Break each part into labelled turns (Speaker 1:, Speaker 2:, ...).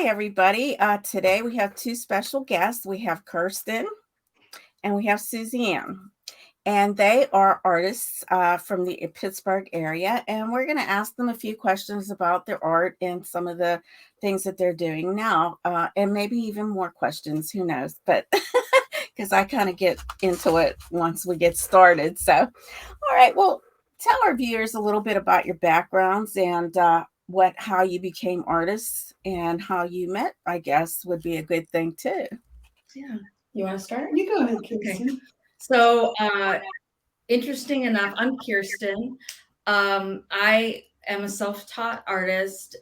Speaker 1: Hi, everybody. Today we have two special guests. We have Kirsten and we have Suzanne. And they are artists from the Pittsburgh area. And we're going to ask them a few questions about their art and some of the things that they're doing now. And maybe even more questions. Who knows? But because I kind of get into it once we get started. So, all right. Well, tell our viewers a little bit about your backgrounds and how you became artists and how you met, I guess, would be a good thing too.
Speaker 2: Yeah. You want to start?
Speaker 3: You go ahead, Kirsten.
Speaker 2: Okay. So, interesting enough, I'm Kirsten. I am a self-taught artist.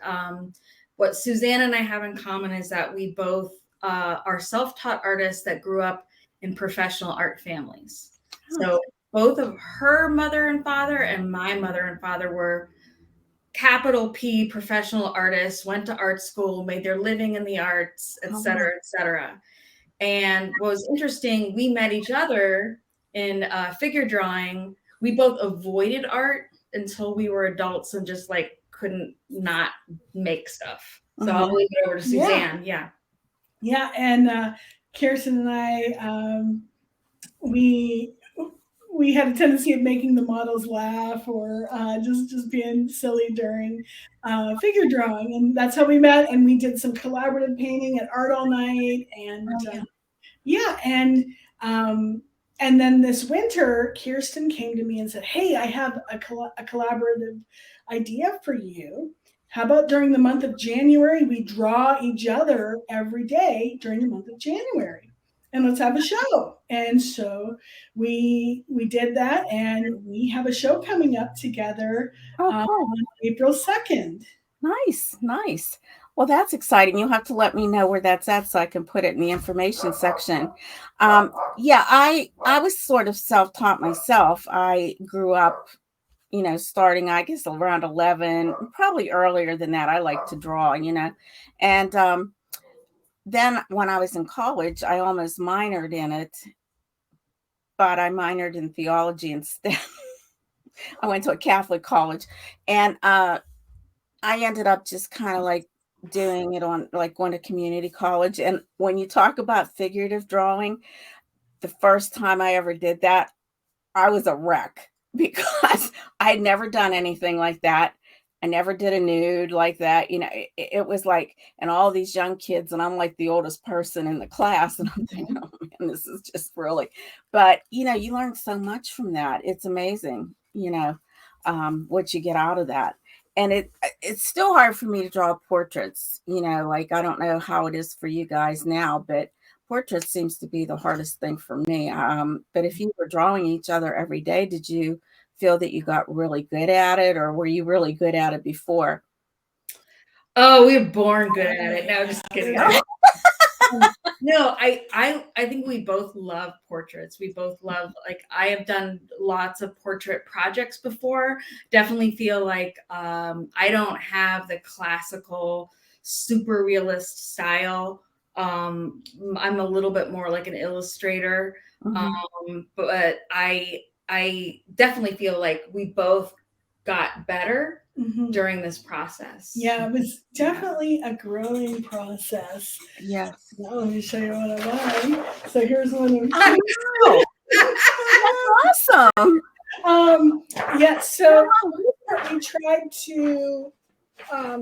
Speaker 2: What Suzanne and I have in common is that we both are self-taught artists that grew up in professional art families. So both of her mother and father and my mother and father were capital P professional artists, went to art school, made their living in the arts, et cetera, et cetera. And what was interesting, we met each other in figure drawing. We both avoided art until we were adults and just like couldn't not make stuff. So I'll leave it over to Suzanne.
Speaker 3: Yeah. And Kirsten and I, we had a tendency of making the models laugh or just being silly during figure drawing. And that's how we met. And we did some collaborative painting at Art All Night. And and then this winter, Kirsten came to me and said, hey, I have a collaborative idea for you. How about during the month of January, we draw each other every day during the month of January? And let's have a show. And so we did that, and we have a show coming up together on April 2nd.
Speaker 1: Nice. Well, that's exciting. You'll have to let me know where that's at so I can put it in the information section. I was sort of self-taught myself. I grew up, starting, I guess, around 11, probably earlier than that. I like to draw, and then when I was in college, I almost minored in it, but I minored in theology instead. I went to a Catholic college, and I ended up just kind of like doing it on like going to community college. And when you talk about figurative drawing, the first time I ever did that, I was a wreck because I'd never done anything like that. I never did a nude like that. It was like, and all these young kids, and I'm like the oldest person in the class. And I'm thinking, oh man, this is just really, but you learn so much from that. It's amazing, what you get out of that. And it's still hard for me to draw portraits, like, I don't know how it is for you guys now, but portraits seems to be the hardest thing for me. But if you were drawing each other every day, did you feel that you got really good at it, or were you really good at it before?
Speaker 2: Oh, we were born good at it. No, just kidding. No, I think we both love portraits. We both love, like, I have done lots of portrait projects before. Definitely feel like I don't have the classical, super realist style. I'm a little bit more like an illustrator. But I definitely feel like we both got better during this process.
Speaker 3: Yeah, it was definitely a growing process.
Speaker 1: Yes.
Speaker 3: Now let me show you what I like. So here's one of
Speaker 1: That's awesome.
Speaker 3: So we tried to I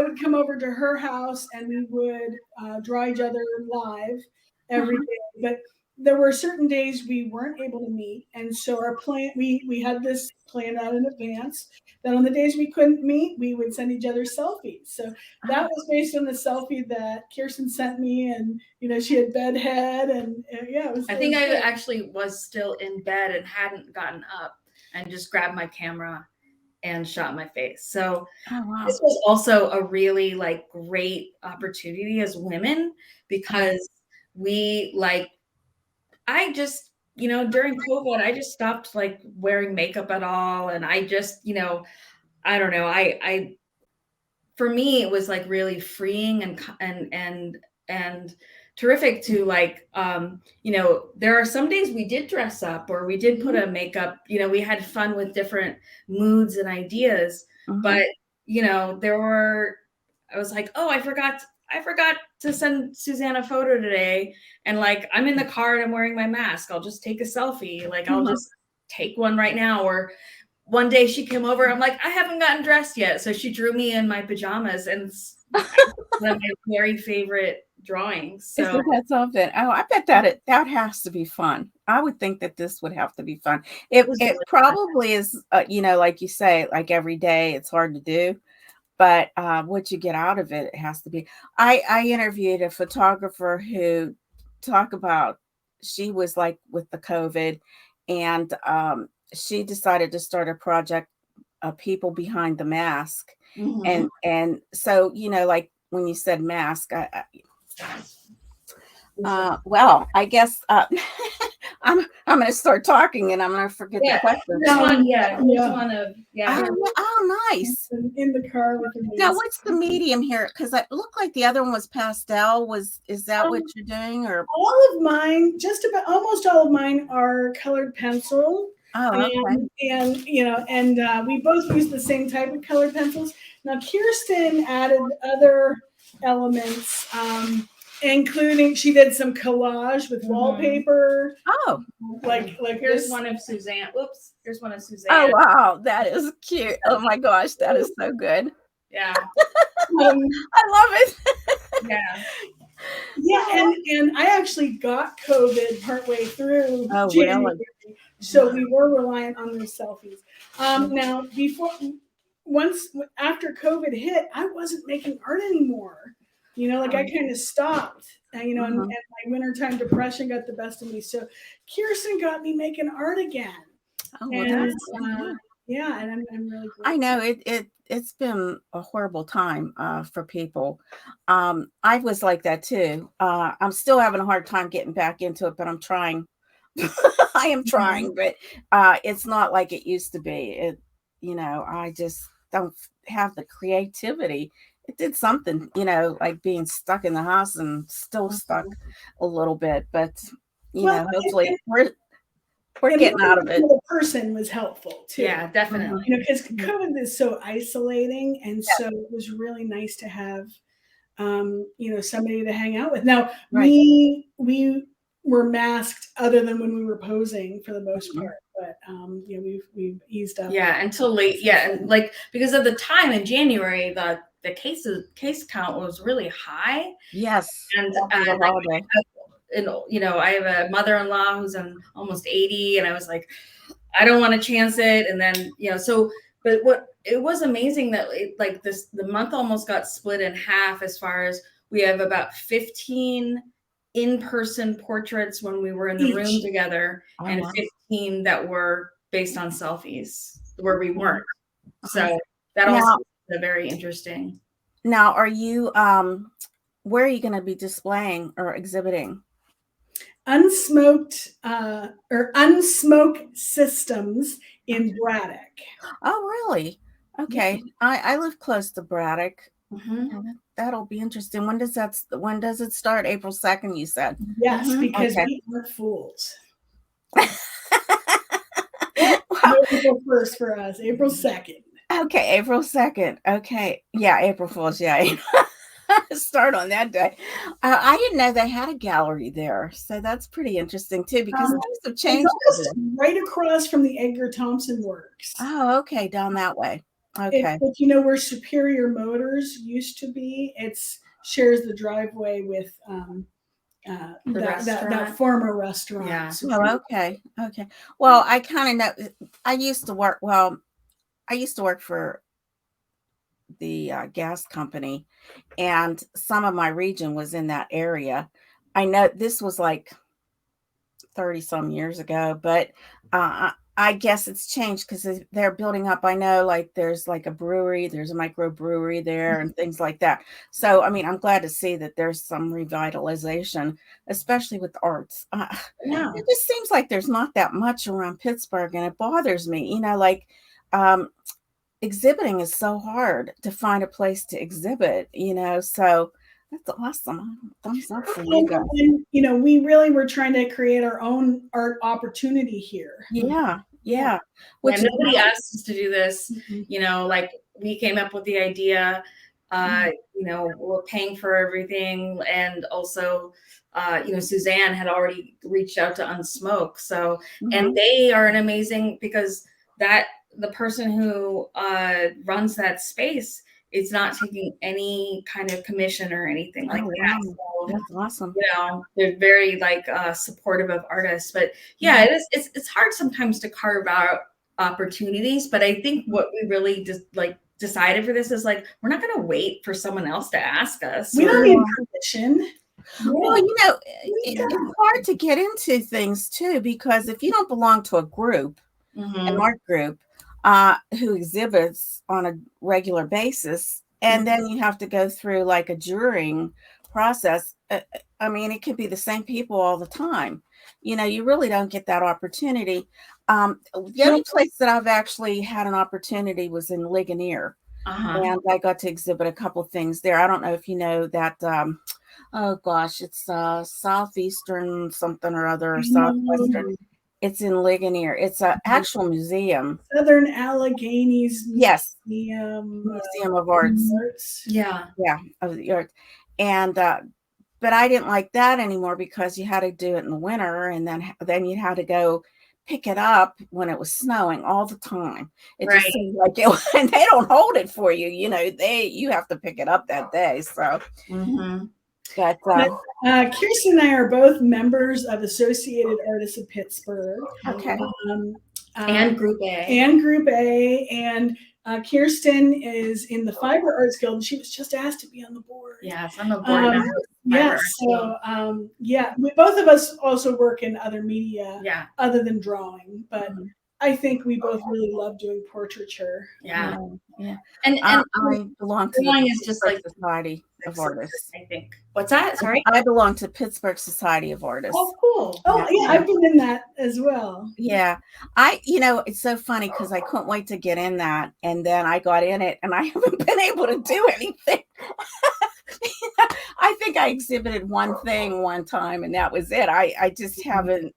Speaker 3: would come over to her house and we would draw each other live every day. But there were certain days we weren't able to meet. And so our plan, we had this planned out in advance that on the days we couldn't meet, we would send each other selfies. So that was based on the selfie that Kirsten sent me. And, she had bedhead and it was.
Speaker 2: I think I actually was still in bed and hadn't gotten up and just grabbed my camera and shot my face. So this was also a really like great opportunity as women, because I just, during COVID, I just stopped like wearing makeup at all. And I just, I don't know, for me, it was like really freeing and terrific to like, there are some days we did dress up or we did put a makeup, we had fun with different moods and ideas, but, there were I was like, oh, I forgot to send Suzanne a photo today. And like, I'm in the car and I'm wearing my mask. I'll just take a selfie. Like, I'll just take one right now. Or one day she came over. I'm like, I haven't gotten dressed yet. So she drew me in my pajamas, and it's one of my very favorite drawings. So
Speaker 1: Isn't that something? Oh, I bet that has to be fun. I would think that this would have to be fun. It
Speaker 2: really
Speaker 1: probably is, like you say, like every day, it's hard to do. But what you get out of it has to be. I interviewed a photographer who talked about, she was like with the COVID, and she decided to start a project of people behind the mask. And so, like when you said mask, well, I guess I'm going to start talking, and I'm going to forget the question. Oh, nice.
Speaker 3: In the car with the
Speaker 1: Now, what's the medium here? Because it looked like the other one was pastel. Is that what you're doing? Or
Speaker 3: all of mine, almost all of mine are colored pencil.
Speaker 1: Oh, okay.
Speaker 3: And we both use the same type of colored pencils. Now, Kirsten added other elements, including she did some collage with wallpaper.
Speaker 1: Oh,
Speaker 2: like here's one of Suzanne. Whoops, here's one of Suzanne.
Speaker 1: Oh, wow, that is cute. Oh my gosh, that is so good.
Speaker 2: Yeah,
Speaker 1: I love it.
Speaker 3: Yeah, and I actually got COVID partway through January,
Speaker 1: really?
Speaker 3: So we were reliant on those selfies. Now, after COVID hit, I wasn't making art anymore. I kind of stopped. And my wintertime depression got the best of me. So Kirsten got me making art again.
Speaker 1: Oh, well,
Speaker 3: and I'm really grateful.
Speaker 1: I know it's been a horrible time for people. I was like that too. I'm still having a hard time getting back into it, but I'm trying. I am trying, but it's not like it used to be. I just don't have the creativity. It did something, like being stuck in the house and still stuck a little bit, but hopefully we're getting out of it.
Speaker 3: The person was helpful too.
Speaker 2: Yeah, definitely.
Speaker 3: Because COVID is so isolating, and so it was really nice to have, somebody to hang out with. Now we were masked other than when we were posing for the most part, but we've eased up.
Speaker 2: Yeah, until late. Yeah, and like because of the time in January, the case count was really high.
Speaker 1: Yes,
Speaker 2: and I have a mother-in-law who's almost 80, and I was like, I don't want to chance it. And then but it was amazing that the month almost got split in half, as far as we have about 15 in-person portraits when we were in the room together, and 15 that were based on selfies where we weren't. So that also is very interesting.
Speaker 1: Now, are you where are you going to be displaying or exhibiting?
Speaker 3: Unsmoked systems in Braddock.
Speaker 1: Oh, really? Okay. I live close to Braddock. That'll be interesting. When does it start? April 2nd, you said?
Speaker 3: Yes, because we aren't fools. April 1st for us, April 2nd.
Speaker 1: Okay, April 2nd. Okay. Yeah, April Fool's. Yeah. Start on that day. I didn't know they had a gallery there. So that's pretty interesting too, because things have changed.
Speaker 3: Right across from the Edgar Thompson Works.
Speaker 1: Oh, okay. Down that way. Okay.
Speaker 3: Where Superior Motors used to be, shares the driveway with that former restaurant.
Speaker 2: Yeah.
Speaker 1: Oh, okay. Okay. Well, I kind of know. I used to work for the gas company, and some of my region was in that area. I know this was like 30 some years ago, but I guess it's changed because they're building up. I know, like there's like a brewery, there's a microbrewery there and things like that. So, I mean, I'm glad to see that there's some revitalization, especially with the arts. It just seems like there's not that much around Pittsburgh, and it bothers me, exhibiting is so hard to find a place to exhibit, so that's awesome. Thumbs up for you guys.
Speaker 3: And, we really were trying to create our own art opportunity here.
Speaker 1: Yeah.
Speaker 2: Which nobody asked us to do this, like we came up with the idea. We're paying for everything. And also, Suzanne had already reached out to Unsmoke. So, and they are an amazing, because the person who runs that space is not taking any kind of commission or anything like that. So,
Speaker 1: that's awesome.
Speaker 2: They're very supportive of artists. But yeah, it's hard sometimes to carve out opportunities. But I think what we really just decided for this is we're not going to wait for someone else to ask us.
Speaker 3: We don't need permission.
Speaker 1: Well, it's hard to get into things too, because if you don't belong to a group, an art group, who exhibits on a regular basis, and then you have to go through a jurying process. I mean, it could be the same people all the time. You really don't get that opportunity. The only place that I've actually had an opportunity was in Ligonier, and I got to exhibit a couple things there. I don't know if you know that. Oh gosh, it's southeastern something or other, or southwestern. It's in Ligonier. It's an actual museum.
Speaker 3: Southern Alleghenies.
Speaker 1: Yes.
Speaker 3: Museum
Speaker 1: of Arts.
Speaker 2: Yeah.
Speaker 1: Yeah, of the art. And but I didn't like that anymore, because you had to do it in the winter, and then you had to go pick it up when it was snowing all the time. It just seemed like it, and they don't hold it for you. You have to pick it up that day. So. But
Speaker 3: Kirsten and I are both members of Associated Artists of Pittsburgh.
Speaker 1: Okay.
Speaker 2: And Group A.
Speaker 3: And Kirsten is in the Fiber Arts Guild, and she was just asked to be on the board.
Speaker 2: Yes, I'm a board member.
Speaker 3: Yes. So, both of us also work in other media other than drawing, but I think we both really love doing portraiture.
Speaker 2: Yeah.
Speaker 1: And I belong to
Speaker 2: drawing is just
Speaker 1: Society of Artists.
Speaker 2: I think. What's that? Sorry.
Speaker 1: I belong to Pittsburgh Society of Artists.
Speaker 3: Oh, cool. Oh, yeah. I've been in that as well.
Speaker 1: Yeah. It's so funny, because I couldn't wait to get in that, and then I got in it, and I haven't been able to do anything. I think I exhibited one thing one time, and that was it. I just haven't.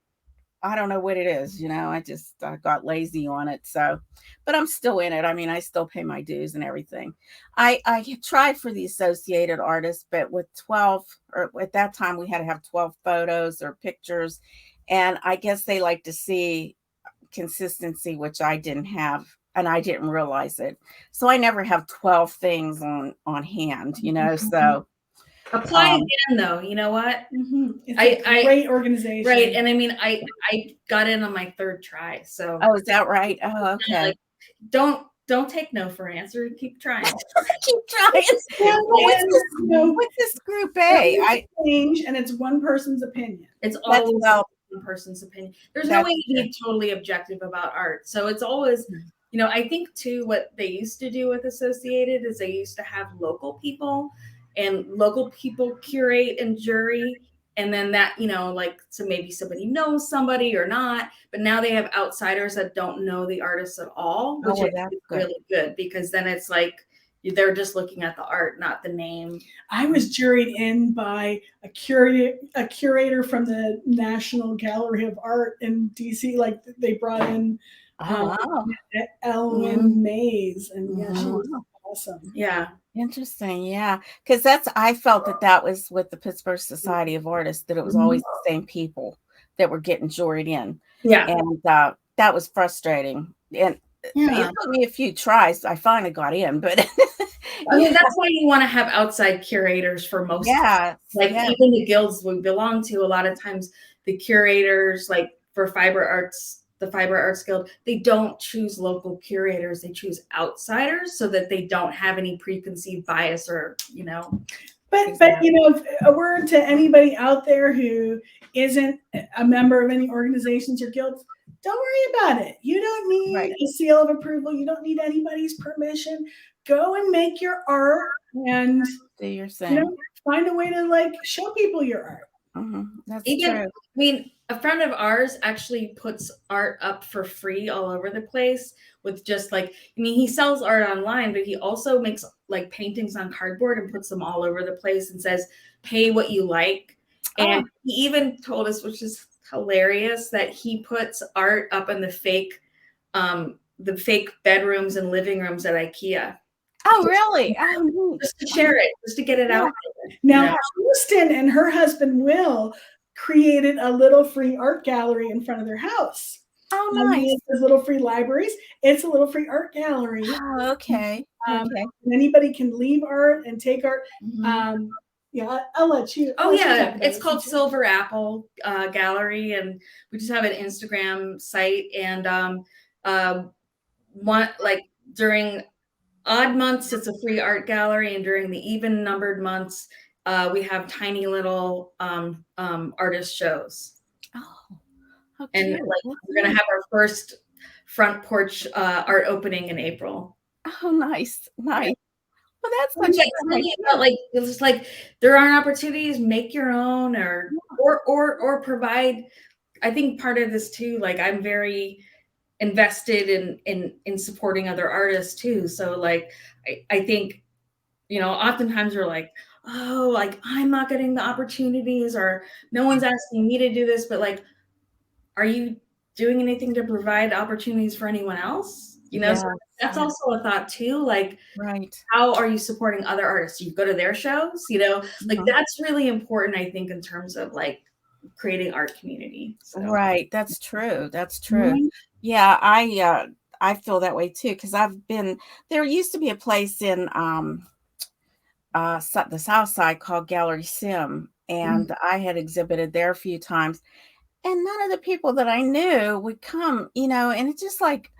Speaker 1: I don't know what it is, I just got lazy on it. So, but I'm still in it. I mean, I still pay my dues and everything. I tried for the Associated Artists, but with 12, or at that time we had to have 12 photos or pictures. And I guess they like to see consistency, which I didn't have, and I didn't realize it. So I never have 12 things on hand, so.
Speaker 2: Apply again, though. You know what?
Speaker 3: It's a great organization,
Speaker 2: right? And I mean, I got in on my third try. So,
Speaker 1: is that right? Oh, okay.
Speaker 2: Don't take no for an answer. Keep trying.
Speaker 1: Keep trying. What's this Group A?
Speaker 3: I change, and it's one person's opinion.
Speaker 2: It's always one person's opinion. There's no way to be totally objective about art. So it's always. I think too, what they used to do with Associated is they used to have local people. And local people curate and jury, and then that, so maybe somebody knows somebody or not, but now they have outsiders that don't know the artists at all, which is really good, because then it's they're just looking at the art, not the name.
Speaker 3: I was juried in by a curator from the National Gallery of Art in DC. They brought in Ellen Mays, and she was awesome.
Speaker 2: Yeah.
Speaker 1: Interesting. Yeah. Because I felt that was with the Pittsburgh Society of Artists, that it was always the same people that were getting juried in.
Speaker 2: Yeah.
Speaker 1: And that was frustrating. And it took me a few tries. I finally got in, but
Speaker 2: I mean, that's why you want to have outside curators for most.
Speaker 1: Yeah.
Speaker 2: Even the guilds we belong to, a lot of times the curators, for the Fiber Arts Guild, they don't choose local curators. They choose outsiders so that they don't have any preconceived bias or,
Speaker 3: But a word to anybody out there who isn't a member of any organizations or guilds, don't worry about it. You don't need a seal of approval. You don't need anybody's permission. Go and make your art and
Speaker 1: do your thing.
Speaker 3: Find a way to show people your art.
Speaker 1: That's true.
Speaker 2: I mean, a friend of ours actually puts art up for free all over the place with just he sells art online, but he also makes paintings on cardboard and puts them all over the place and says, pay what you like. And he even told us, which is hilarious, that he puts art up in the fake bedrooms and living rooms at IKEA.
Speaker 1: Oh, really? Oh, neat.
Speaker 2: Just to share it, just to get it out there.
Speaker 3: Now, Kirsten and her husband Will created a little free art gallery in front of their house.
Speaker 1: Oh, nice.
Speaker 3: There's little free libraries. It's a little free art gallery.
Speaker 1: Oh, okay. Okay.
Speaker 3: And anybody can leave art and take art. Yeah, I'll let you.
Speaker 2: Oh yeah, it's called Silver Apple Gallery, and we just have an Instagram site. And during odd months, it's a free art gallery, and during the even numbered months, we have tiny little artist shows.
Speaker 1: Oh,
Speaker 2: and we're gonna have our first front porch art opening in April.
Speaker 1: Oh, nice, nice. Well, that's
Speaker 2: it's like there are opportunities. Make your own, or provide. I think part of this too. Like I'm very invested in supporting other artists too. So like I think, oftentimes we're like, oh, like I'm not getting the opportunities, or no one's asking me to do this. But like, are you doing anything to provide opportunities for anyone else? So that's also a thought too. Like, how are you supporting other artists? You go to their shows, like that's really important, I think, in terms of like creating art community. So.
Speaker 1: Right. That's true. That's true. Yeah. I feel that way too. Cause there used to be a place in, the South Side called Gallery Sim. And I had exhibited there a few times, and none of the people that I knew would come, and it's just like,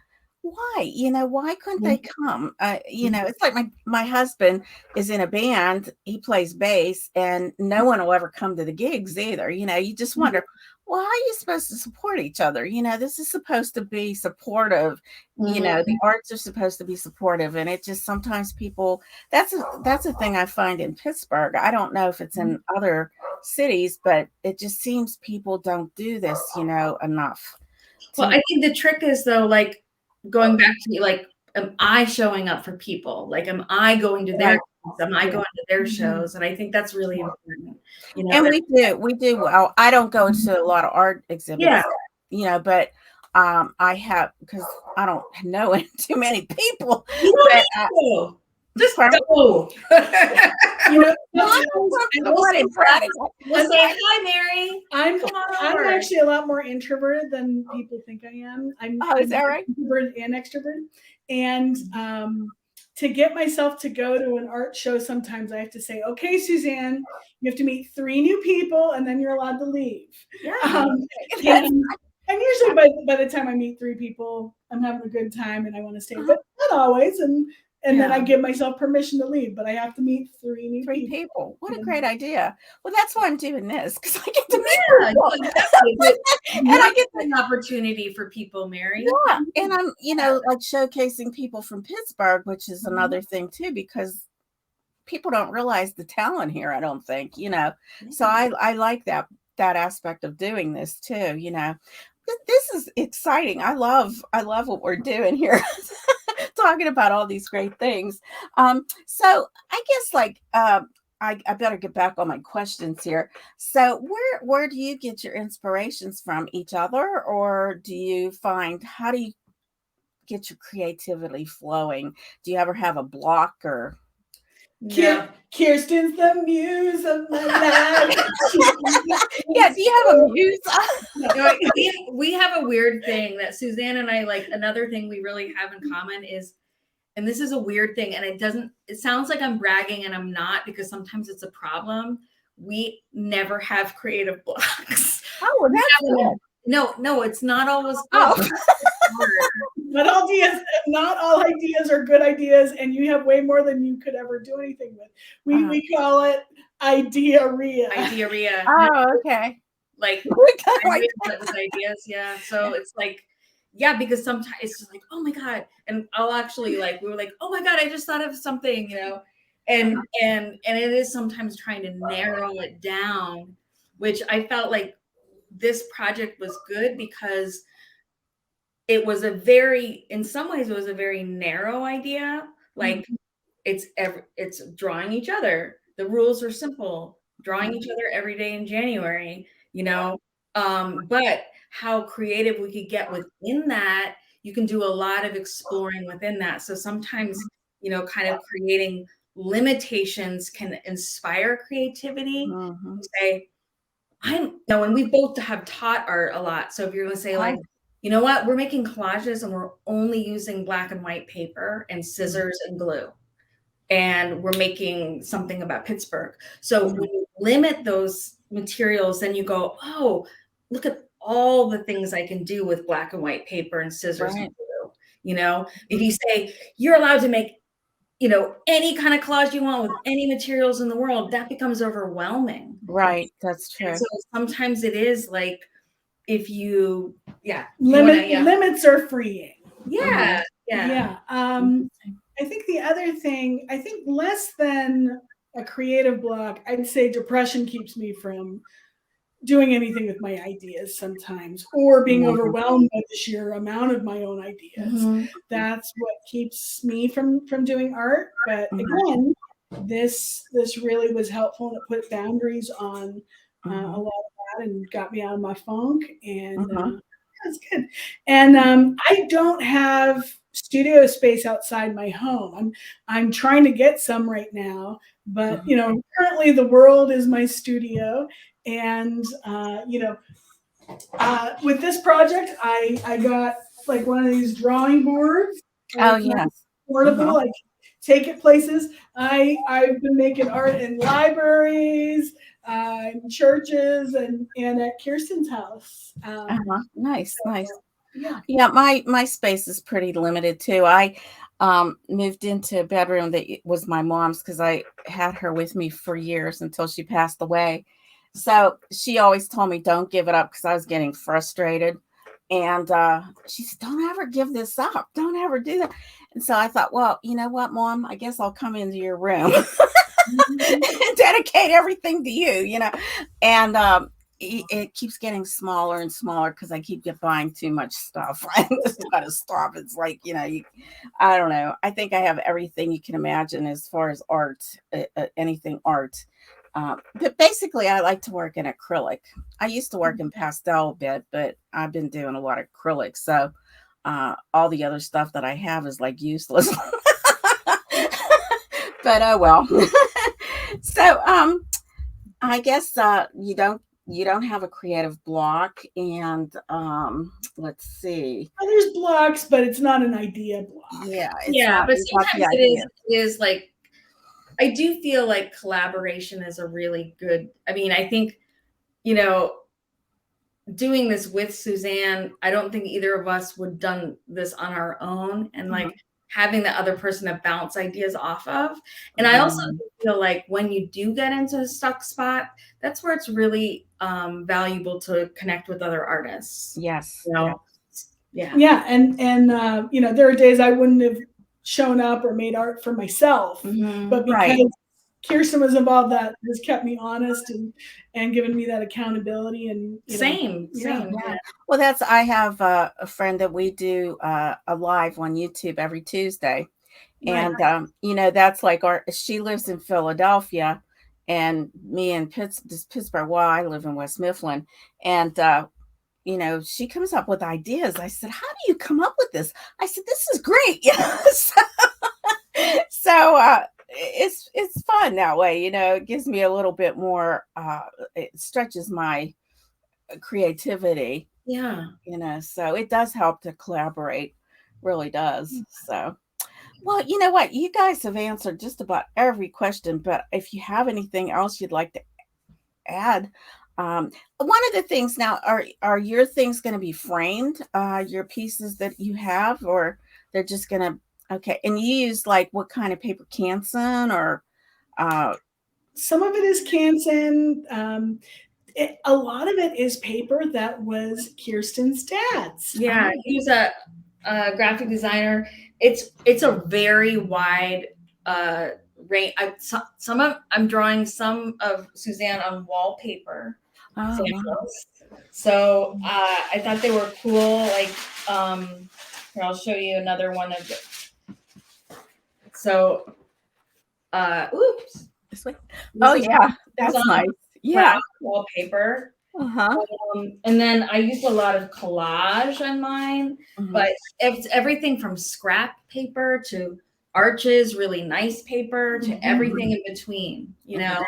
Speaker 1: why? Why couldn't they come? It's like my husband is in a band. He plays bass, and no one will ever come to the gigs either. You just wonder, well, how are you supposed to support each other? This is supposed to be supportive. The arts are supposed to be supportive, and it just sometimes people. That's a thing I find in Pittsburgh. I don't know if it's in other cities, but it just seems people don't do this, enough.
Speaker 2: Well, I think the trick is though, like, going back to like, am I showing up for people? Like, am I going to their am I going to their shows? And I think that's really important.
Speaker 1: And we do. Well, I don't go to a lot of art exhibits, but I have, because I don't know too many people.
Speaker 2: Just go.
Speaker 3: We'll
Speaker 2: say hi, Mary.
Speaker 3: I'm actually a lot more introverted than people think I am.
Speaker 1: Is that right?
Speaker 3: Introverted and extroverted. And to get myself to go to an art show, sometimes I have to say, okay, Suzanne, you have to meet 3 new people, and then you're allowed to leave. And usually by the time I meet 3 people, I'm having a good time and I want to stay, but not always. And then I give myself permission to leave, but I have to meet 3 new
Speaker 1: people. What a great idea. Well, that's why I'm doing this, because I get to meet people.
Speaker 2: Exactly. And I get an opportunity for people, Mary.
Speaker 1: Yeah. And I'm, like showcasing people from Pittsburgh, which is another thing too, because people don't realize the talent here, I don't think, So I like that aspect of doing this too, This is exciting. I love what we're doing here. Talking about all these great things. So I guess I better get back on my questions here. So where do you get your inspirations from? Each other, or how do you get your creativity flowing? Do you ever have a block or?
Speaker 3: Kirsten's the muse of my life.
Speaker 1: Yeah, do you have a muse?
Speaker 2: We have a weird thing that Suzanne and I like. Another thing we really have in common is, and this is a weird thing, and it sounds like I'm bragging, and I'm not, because sometimes it's a problem. We never have creative blocks.
Speaker 1: Oh, that's good.
Speaker 2: No, it's not always good.
Speaker 1: Oh.
Speaker 3: But not all ideas are good ideas, and you have way more than you could ever do anything with. We call it idea-ria.
Speaker 2: Idea-ria.
Speaker 1: Oh, okay.
Speaker 2: Like ideas, yeah. So it's like, because sometimes it's just like, oh my God. And I'll actually we were like, oh my God, I just thought of something, and it is sometimes trying to narrow it down, which I felt like this project was good because it was in some ways, it was a very narrow idea. Like it's drawing each other. The rules are simple, drawing each other every day in January, but how creative we could get within that, you can do a lot of exploring within that. So sometimes kind of creating limitations can inspire creativity.
Speaker 1: Mhm.
Speaker 2: Say, and we both have taught art a lot. So if you're going to say like, you know what, we're making collages and we're only using black and white paper and scissors and glue. And we're making something about Pittsburgh. So when you limit those materials, then you go, oh, look at all the things I can do with black and white paper and scissors and glue. If you say you're allowed to make, any kind of collage you want with any materials in the world, that becomes overwhelming.
Speaker 1: Right. That's true.
Speaker 2: And so sometimes it is like, if you,
Speaker 3: limits are freeing.
Speaker 2: Yeah.
Speaker 3: I think the other thing, less than a creative block, I'd say depression keeps me from doing anything with my ideas sometimes, or being overwhelmed by the sheer amount of my own ideas. That's what keeps me from doing art. But again, this really was helpful, and it put boundaries on a lot of that and got me out of my funk, and that's good. And I don't have studio space outside my home. I'm trying to get some right now, but currently the world is my studio. And with this project, I got like one of these drawing boards.
Speaker 1: Oh yes,
Speaker 3: portable. I take it places. I've been making art in libraries, in churches, and at Kirsten's house.
Speaker 1: Nice. Yeah, my space is pretty limited too. I moved into a bedroom that was my mom's because I had her with me for years until she passed away. So she always told me, don't give it up, because I was getting frustrated. And she said, don't ever give this up. Don't ever do that. And so I thought, well, you know what, Mom, I guess I'll come into your room and dedicate everything to you, And it keeps getting smaller and smaller because I keep buying too much stuff. I just got to stop. It's like, I don't know. I think I have everything you can imagine as far as art, anything art. But basically, I like to work in acrylic. I used to work in pastel a bit, but I've been doing a lot of acrylic. So all the other stuff that I have is like useless. But oh well. So I guess you don't have a creative block, and let's see.
Speaker 3: Well, there's blocks, but it's not an idea block.
Speaker 2: But sometimes it is like, I do feel like collaboration is a really good, I think, doing this with Suzanne, I don't think either of us would have done this on our own, and like having the other person to bounce ideas off of. And I also feel like when you do get into a stuck spot, that's where it's really valuable to connect with other artists.
Speaker 1: Yes.
Speaker 3: Yeah. And there are days I wouldn't have shown up or made art for myself, but because Kirsten was involved, that has kept me honest and given me that accountability. And
Speaker 2: same.
Speaker 1: Well, I have a friend that we do a live on YouTube every Tuesday, and that's like she lives in Philadelphia, and me in Pittsburgh. Well, I live in West Mifflin, and she comes up with ideas. I said, how do you come up with this? I said, this is great. So it's fun that way. It gives me a little bit more, it stretches my creativity. So it does help to collaborate, really does. So, well, you know what? You guys have answered just about every question, but if you have anything else you'd like to add, one of the things now, are your things going to be framed, your pieces that you have, or they're just going to, okay. And you use like what kind of paper, Canson, or
Speaker 3: some of it is Canson. A lot of it is paper that was Kirsten's dad's.
Speaker 2: He's a graphic designer. It's a very wide range. I'm drawing some of Suzanne on wallpaper samples. So I thought they were cool. Like here, I'll show you another one of it. So oops.
Speaker 1: This way. Oh yeah, that's nice. Yeah,
Speaker 2: wallpaper. And then I used a lot of collage on mine, but it's everything from scrap paper to arches, really nice paper, to everything in between, you know.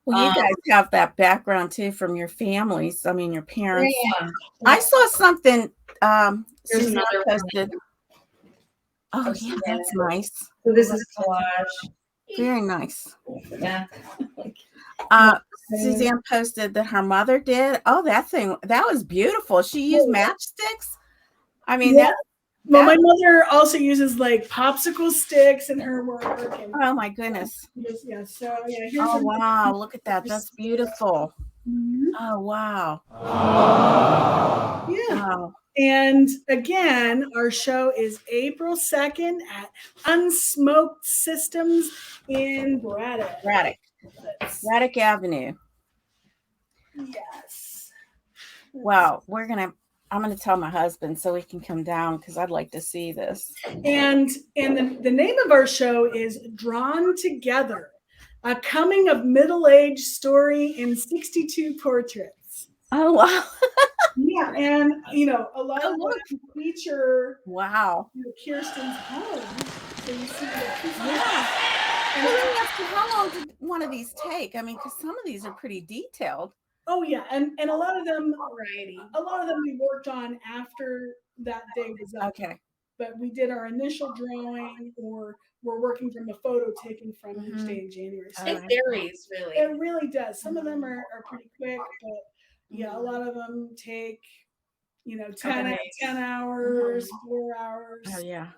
Speaker 1: Well, you guys have that background too from your families. I mean, your parents.
Speaker 2: Yeah.
Speaker 1: I saw something
Speaker 2: There's
Speaker 1: Suzanne
Speaker 2: another
Speaker 1: posted. Oh,
Speaker 2: of
Speaker 1: yeah,
Speaker 2: Suzanne.
Speaker 1: that's nice.
Speaker 2: So this is collage.
Speaker 1: Very nice.
Speaker 2: Yeah.
Speaker 1: Suzanne posted that her mother did. Oh, that was beautiful. She used matchsticks. I mean,
Speaker 3: Yeah. Well, my mother also uses like popsicle sticks in her work. And
Speaker 1: oh my goodness.
Speaker 3: yeah. So yeah. Here's
Speaker 1: Oh wow, look at that. That's beautiful.
Speaker 3: Mhm.
Speaker 1: Oh wow.
Speaker 3: Yeah.
Speaker 1: Wow.
Speaker 3: And again, our show is April 2nd at Unsmoked Systems in Braddock.
Speaker 1: Braddock Avenue.
Speaker 3: Yes.
Speaker 1: Wow, I'm gonna tell my husband so he can come down because I'd like to see this.
Speaker 3: And the name of our show is Drawn Together, a coming of middle-age story in 62 portraits.
Speaker 1: Oh wow.
Speaker 3: Yeah, and a lot of them feature Kirsten's home. So you see
Speaker 1: And let me ask you, how long did one of these take? I mean, because some of these are pretty detailed.
Speaker 3: Oh yeah, and a lot of them we worked on after that day was up.
Speaker 1: Okay.
Speaker 3: But we did our initial drawing, or we're working from a photo taken from each day in January.
Speaker 2: So it varies, really.
Speaker 3: It really does. Some of them are pretty quick, but yeah, a lot of them take 10 hours, 4 hours.
Speaker 1: Oh yeah.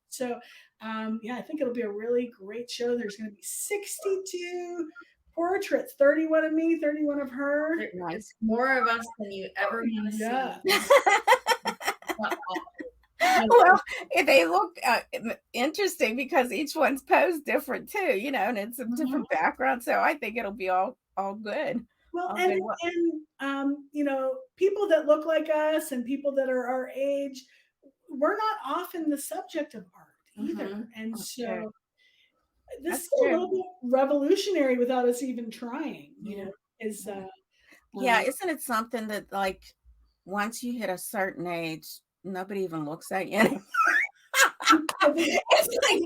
Speaker 3: So I think it'll be a really great show. There's going to be 62 portraits, 31 of me, 31 of her.
Speaker 2: It's more of us than you ever want to see.
Speaker 1: Well, they look interesting because each one's posed different too, and it's a different background. So I think it'll be all good.
Speaker 3: Well, and people that look like us and people that are our age, we're not often the subject of art either. And so this is a little bit revolutionary without us even trying, isn't
Speaker 1: it something that, like, once you hit a certain age, nobody even looks at you anymore? It's like,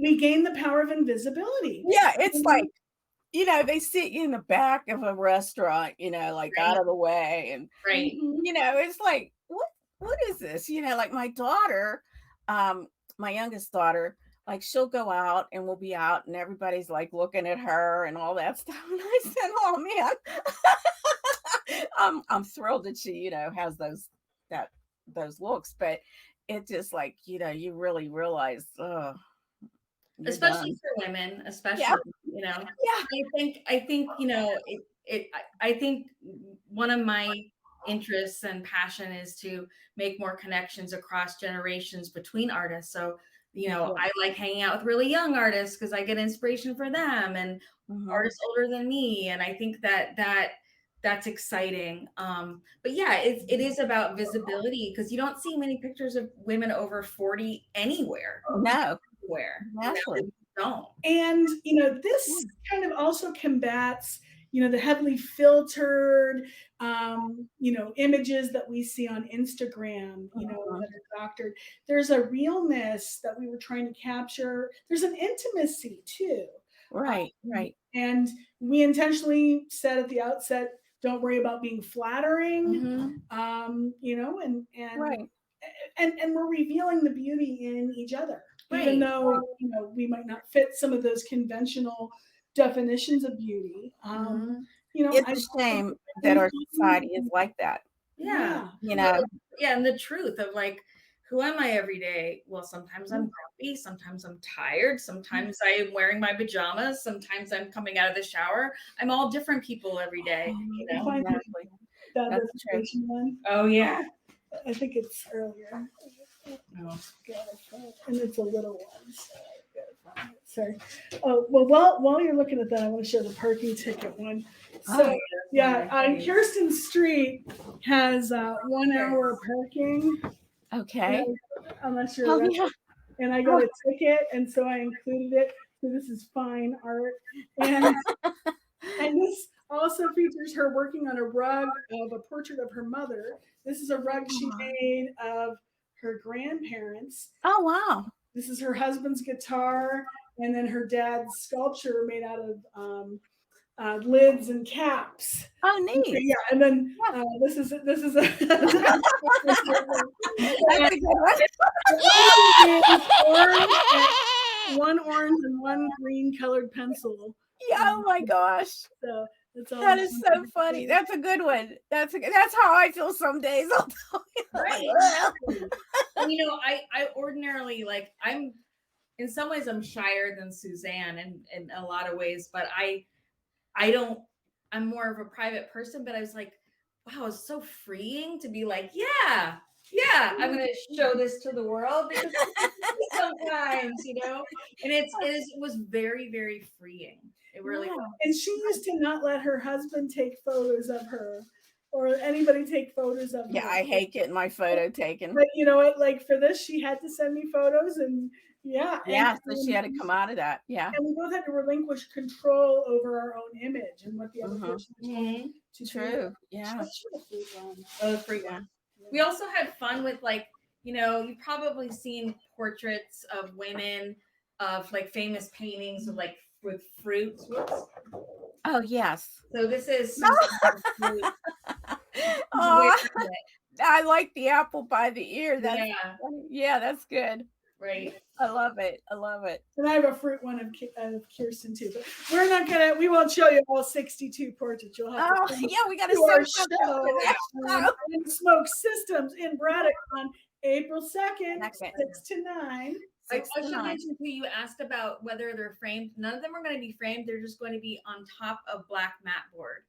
Speaker 3: we gain the power of invisibility.
Speaker 1: Yeah, it's like, they sit you in the back of a restaurant, like out of the way. And, it's like, what is this? Like my daughter, my youngest daughter, like she'll go out and we'll be out and everybody's like looking at her and all that stuff. And I said, oh man, I'm thrilled that she, has those looks, but it just like, you really realize,
Speaker 2: especially for women, especially, I think, I think one of my interests and passion is to make more connections across generations between artists. So, I like hanging out with really young artists because I get inspiration for them, and artists older than me. And I think that's exciting. But yeah, it is about visibility because you don't see many pictures of women over 40 anywhere.
Speaker 1: No.
Speaker 2: Where
Speaker 1: don't.
Speaker 3: And this kind of also combats the heavily filtered images that we see on Instagram, that are doctored. There's a realness that we were trying to capture. There's an intimacy too.
Speaker 1: Right.
Speaker 3: And we intentionally said at the outset, don't worry about being flattering. And we're revealing the beauty in each other. Even though we might not fit some of those conventional definitions of beauty,
Speaker 1: it's a shame that our society is like that.
Speaker 2: Yeah, and the truth of like, who am I every day? Well, sometimes I'm grumpy, sometimes I'm tired, sometimes I am wearing my pajamas, sometimes I'm coming out of the shower. I'm all different people every day.
Speaker 3: Exactly. That's true.
Speaker 2: Oh yeah,
Speaker 3: I think it's earlier. And it's a little one. Sorry. Oh, well, while you're looking at that, I want to show the parking ticket one. So, Kirsten Street has 1 hour parking.
Speaker 1: Okay.
Speaker 3: I'm not sure. And I got a ticket, and so I included it. So this is fine art. And this also features her working on a rug of a portrait of her mother. This is a rug she made of her grandparents.
Speaker 1: Oh wow.
Speaker 3: This is her husband's guitar, and then her dad's sculpture made out of lids and caps.
Speaker 1: Oh, neat.
Speaker 3: Yeah, and then this is
Speaker 1: That's a good one.
Speaker 3: one orange and one green colored pencil.
Speaker 1: Yeah, oh my gosh.
Speaker 3: So that's all.
Speaker 1: That is so funny. That's a good one. That's how I feel some days.
Speaker 2: Right. You know, I ordinarily, like, I'm in some ways I'm shyer than Suzanne in a lot of ways, but I'm more of a private person, but I was like, wow, it's so freeing to be like, yeah, I'm going to show this to the world because sometimes, you know, and it was very, very freeing. It really was.
Speaker 3: And she used to not let her husband take photos of her or anybody take photos of her.
Speaker 1: Yeah, I hate getting my photo taken.
Speaker 3: But you know what, like for this, she had to send me photos and
Speaker 1: so she had to come out of that. Yeah.
Speaker 3: And we both had to relinquish control over our own image and what the other person was to
Speaker 1: True. Yeah.
Speaker 2: Free one. We also had fun with, like, you know, you've probably seen portraits of women of like famous paintings of like with fruits.
Speaker 1: Oh yes.
Speaker 2: So this is fruit.
Speaker 1: Oh, I like the apple by the ear. That's that's good.
Speaker 2: Right.
Speaker 1: I love it.
Speaker 3: And I have a fruit one of Kirsten too, but we won't show you all 62 portraits. You'll have to
Speaker 1: we got to
Speaker 3: show Smoke Systems in Braddock on April 2nd, 6 to 9.
Speaker 2: I should mention too, you asked about whether they're framed. None of them are going to be framed. They're just going to be on top of black mat board.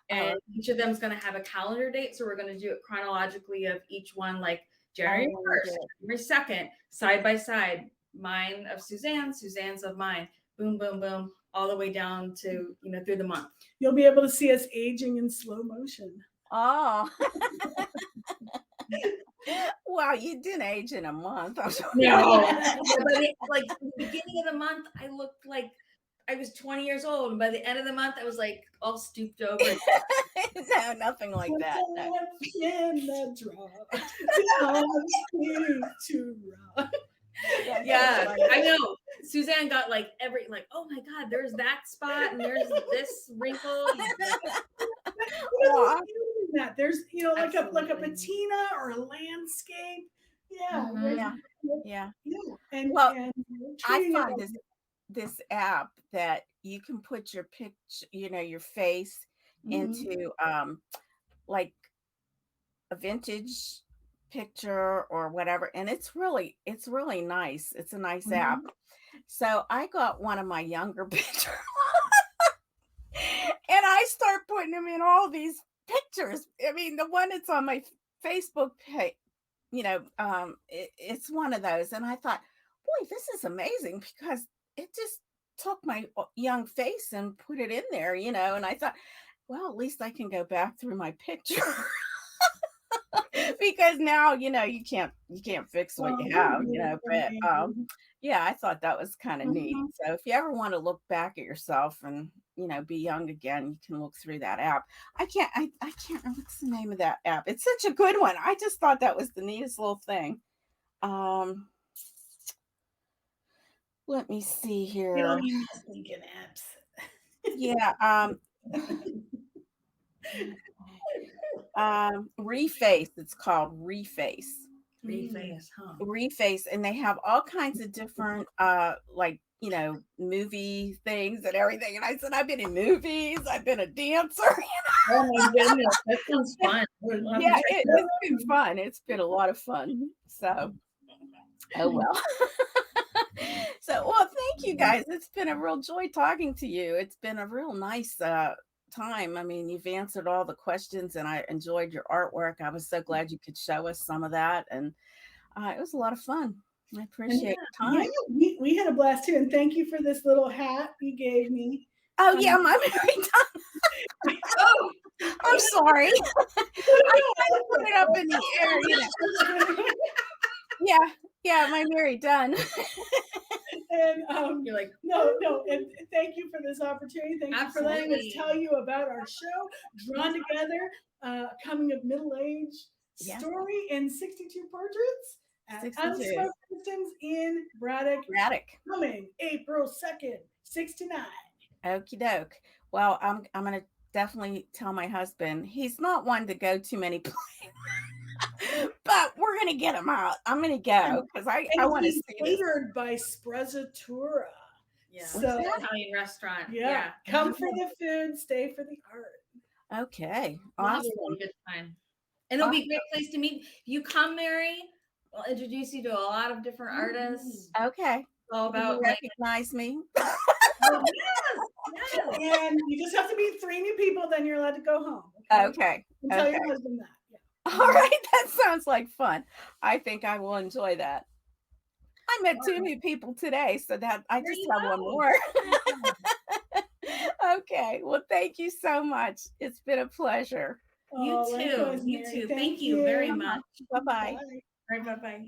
Speaker 2: And each of them is going to have a calendar date. So we're going to do it chronologically of each one, like January 1st, January 2nd, side by side. Mine of Suzanne, Suzanne's of mine. Boom, boom, boom, all the way down to, you know, through the month.
Speaker 3: You'll be able to see us aging in slow motion.
Speaker 1: Oh. Wow, you didn't age in a month.
Speaker 2: No. Like the beginning of the month, I looked like I was 20 years old. And by the end of the month, I was like all stooped over.
Speaker 1: No, nothing like that. No.
Speaker 3: In the draw.
Speaker 2: Yeah, I know. Suzanne got like oh my God, there's that spot and there's this wrinkle.
Speaker 3: There's, you know, like a patina or a landscape. Yeah. And
Speaker 1: I find this app that you can put your picture, you know, your face into like a vintage picture or whatever, and it's really nice. It's a nice app. So I got one of my younger pictures and I start putting them in all these pictures. I mean, the one that's on my Facebook page, you know, it's one of those, and I thought, boy, this is amazing because it just took my young face and put it in there, you know, and I thought, well, at least I can go back through my picture. Because now, you know, you can't fix what you have, you know, but I thought that was kind of neat. So if you ever want to look back at yourself and, you know, be young again, you can look through that app. I can't remember what's the name of that app. It's such a good one. I just thought that was the neatest little thing. Let me see here.
Speaker 3: Thinking apps.
Speaker 1: Yeah. Reface. It's called Reface. Reface, and they have all kinds of different like, you know, movie things and everything. And I said, I've been in movies, I've been a dancer. You know?
Speaker 2: Oh my goodness, that sounds fun.
Speaker 1: Yeah, it's been fun. It's been a lot of fun. So, oh well. So, well, thank you guys. It's been a real joy talking to you. It's been a real nice time. I mean, you've answered all the questions and I enjoyed your artwork. I was so glad you could show us some of that, and it was a lot of fun. I appreciate your time.
Speaker 3: Yeah, we had a blast too, and thank you for this little hat you gave me.
Speaker 1: Oh yeah, my Mary done. Oh, I'm sorry. I put it up in the air, you know. Yeah, my Mary done.
Speaker 3: And
Speaker 2: you're like,
Speaker 3: no, and thank you for this opportunity. Thank you for letting us tell you about our show, Drawn Together, coming of middle age story in 62 portraits at
Speaker 1: 62.
Speaker 3: Unspoken Systems in Braddock. Coming April 2nd, 6 to 9.
Speaker 1: Okie doke. Well, I'm going to definitely tell my husband. He's not one to go too many places, but we're going to get him out. I'm going to go because I want to see this.
Speaker 3: Catered by Sprezzatura.
Speaker 2: Yeah,
Speaker 3: so
Speaker 2: Italian restaurant.
Speaker 3: Yeah, come for the food, stay for the art.
Speaker 1: Okay,
Speaker 2: awesome. We'll have a good time, and it'll be a great place to meet. If you come, Mary, I'll introduce you to a lot of different artists.
Speaker 1: Okay,
Speaker 2: all about
Speaker 1: recognize me.
Speaker 2: Oh, yes.
Speaker 3: And you just have to meet 3 new people, then you're allowed to go home.
Speaker 1: Okay.
Speaker 3: And tell your husband that. Yeah.
Speaker 1: All right, that sounds like fun. I think I will enjoy that. I met 2 new people today, so that I just have one more. Okay. Well, thank you so much. It's been a pleasure.
Speaker 2: You too. You too. Thank you very much.
Speaker 1: Bye-bye.
Speaker 2: All right, bye-bye.